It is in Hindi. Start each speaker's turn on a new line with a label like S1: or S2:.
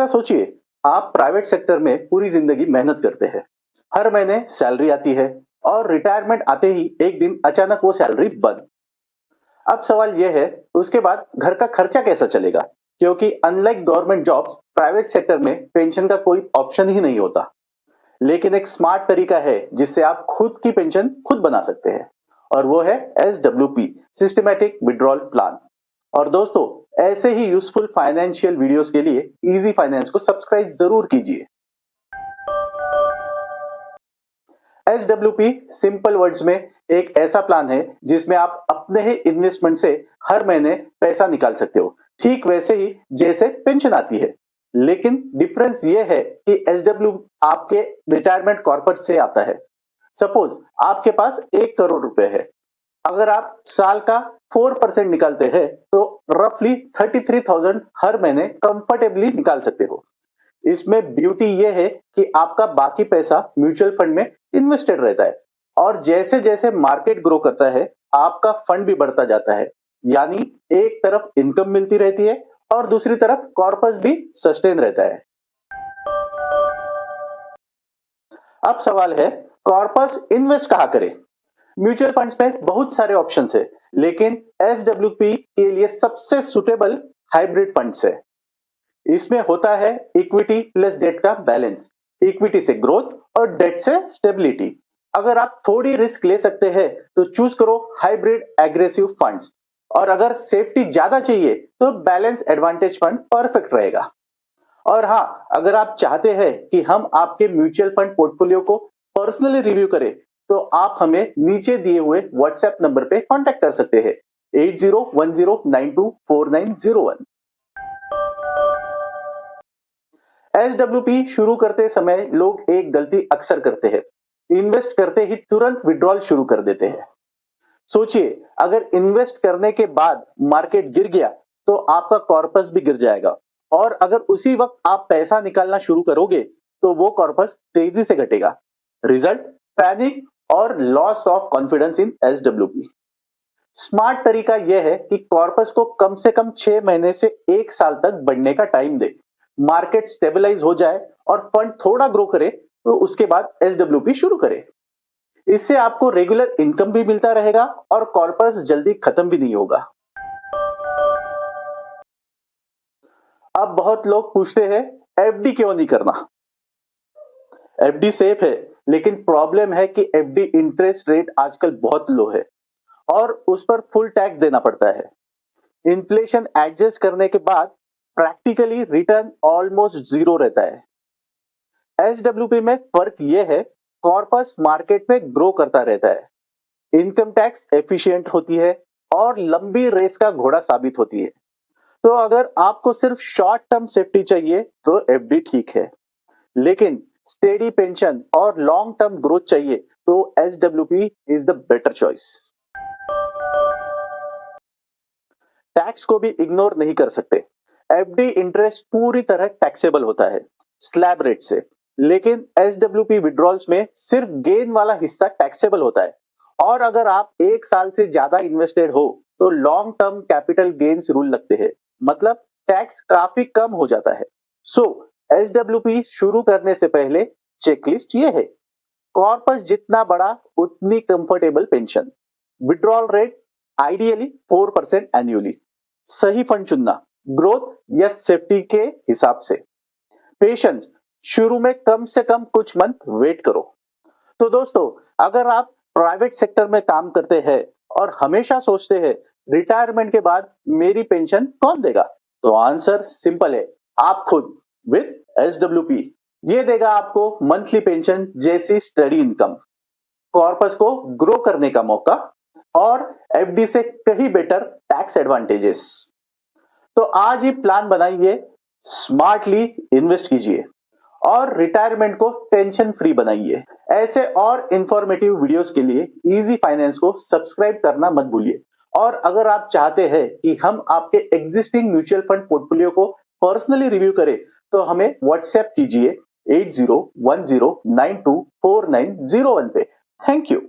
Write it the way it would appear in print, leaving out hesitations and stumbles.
S1: सोचिए, आप प्राइवेट सेक्टर में पूरी जिंदगी मेहनत करते हैं। हर महीने सैलरी आती है और रिटायरमेंट आते ही एक दिन अचानक वो सैलरी बंद। अब सवाल यह है, उसके बाद घर का खर्चा कैसा चलेगा? क्योंकि unlike government jobs, private sector में पेंशन का कोई ऑप्शन ही नहीं होता। लेकिन एक स्मार्ट तरीका है जिससे आप खुद की पेंशन खुद बना सकते हैं, और वो है SWP, सिस्टमैटिक विड्रॉल प्लान। और दोस्तों, ऐसे ही यूजफुल फाइनेंशियल वीडियोस के लिए इजी फाइनेंस को सब्सक्राइब जरूर कीजिए। SWP सिंपल वर्ड्स में एक ऐसा प्लान है जिसमें आप अपने ही इन्वेस्टमेंट से हर महीने पैसा निकाल सकते हो, ठीक वैसे ही जैसे पेंशन आती है। लेकिन डिफरेंस ये है कि SW आपके रिटायरमेंट कॉर्पस से आता है। सपोज आपके पास 1 करोड़ रुपए है। अगर आप साल का 4% निकालते हैं तो रफली 33,000 हर महीने कंफर्टेबली निकाल सकते हो। इसमें ब्यूटी ये है कि आपका बाकी पैसा म्यूचुअल फंड में इन्वेस्टेड रहता है, और जैसे जैसे मार्केट ग्रो करता है आपका फंड भी बढ़ता जाता है। यानी एक तरफ इनकम मिलती रहती है और दूसरी तरफ कॉर्पस भी सस्टेन रहता है। अब सवाल है, कॉर्पस इन्वेस्ट कहां करें? म्यूचुअल फंड्स में बहुत सारे ऑप्शंस है, लेकिन SWP के लिए सबसे सुटेबल हाइब्रिड फंड्स है। इसमें होता है इक्विटी प्लस डेट का बैलेंस, इक्विटी से ग्रोथ और डेट से स्टेबिलिटी। अगर आप थोड़ी रिस्क ले सकते हैं तो चूज करो हाइब्रिड एग्रेसिव फंड्स, और अगर सेफ्टी ज्यादा चाहिए तो बैलेंस एडवांटेज फंड परफेक्ट रहेगा। और हाँ, अगर आप चाहते हैं कि हम आपके म्यूचुअल फंड पोर्टफोलियो को पर्सनली रिव्यू करें तो आप हमें नीचे दिए हुए व्हाट्सएप नंबर पे कांटेक्ट कर सकते हैं, 8010924901। SWP शुरू करते समय लोग एक गलती अक्सर करते हैं, इन्वेस्ट करते ही तुरंत विड्रॉल शुरू कर देते हैं। सोचिए, अगर इन्वेस्ट करने के बाद मार्केट गिर गया तो आपका कॉर्पस भी गिर जाएगा, और अगर उसी वक्त आप पैसा निकालना शुरू करोगे तो वो कॉर्पस तेजी से घटेगा। रिजल्ट, पैनिक और loss of confidence in SWP। Smart तरीका यह है कि कॉर्पस को कम से कम 6 महीने से 1 साल तक बढ़ने का टाइम दे। मार्केट स्टेबलाइज हो जाए और फंड थोड़ा ग्रो करे तो उसके बाद SWP शुरू करे। इससे आपको रेगुलर इनकम भी मिलता रहेगा और कॉर्पस जल्दी खत्म भी नहीं होगा। अब बहुत लोग पूछते हैं, FD क्यों नहीं करना? FD सेफ है, लेकिन प्रॉब्लम है कि FD इंटरेस्ट रेट आजकल बहुत लो है और उस पर फुल टैक्स देना पड़ता है। इन्फ्लेशन एडजस्ट करने के बाद प्रैक्टिकली रिटर्न ऑलमोस्ट जीरो रहता है। SWP में फर्क यह है, कॉर्पस मार्केट में ग्रो करता रहता है, इनकम टैक्स एफिशिएंट होती है और लंबी रेस का घोड़ा साबित होती है। तो अगर आपको सिर्फ शॉर्ट टर्म सेफ्टी चाहिए तो FD ठीक है, लेकिन स्टेडी पेंशन और लॉन्ग टर्म ग्रोथ चाहिए तो SWP is the better choice. Tax को भी इग्नोर नहीं कर सकते। FD इंटरेस्ट पूरी तरह टैक्सेबल होता है स्लैब रेट से, लेकिन SWP विड्रॉल्स में सिर्फ गेन वाला हिस्सा टैक्सेबल होता है। और अगर आप 1 साल से ज्यादा इन्वेस्टेड हो तो long term capital gains rule लगते हैं, मतलब टैक्स काफी कम हो जाता है। सो SWP शुरू करने से पहले चेकलिस्ट ये है, कॉर्पस जितना बड़ा उतनी comfortable pension, withdrawal rate ideally 4% annually, सही फंड चुनना ग्रोथ या सेफ्टी के हिसाब से, पेशेंस, शुरू में कम से कम कुछ मंथ वेट करो। तो दोस्तों, अगर आप प्राइवेट सेक्टर में काम करते हैं और हमेशा सोचते हैं रिटायरमेंट के बाद मेरी पेंशन कौन देगा, तो आंसर सिंपल है, आप खुद विद SWP। ये देगा आपको मंथली पेंशन जैसी स्टडी इनकम, कॉर्पस को ग्रो करने का मौका और FD से कहीं बेटर टैक्स एडवांटेजेस। तो आज ही प्लान बनाइए, स्मार्टली इन्वेस्ट कीजिए और रिटायरमेंट को टेंशन फ्री बनाइए। ऐसे और इंफॉर्मेटिव वीडियोस के लिए इजी फाइनेंस को सब्सक्राइब करना मत भूलिए। और अगर आप चाहते हैं कि हम आपके एग्जिस्टिंग म्यूचुअल फंड पोर्टफोलियो को पर्सनली रिव्यू करें तो हमें व्हाट्सएप कीजिए 8010924901 पे। Thank you.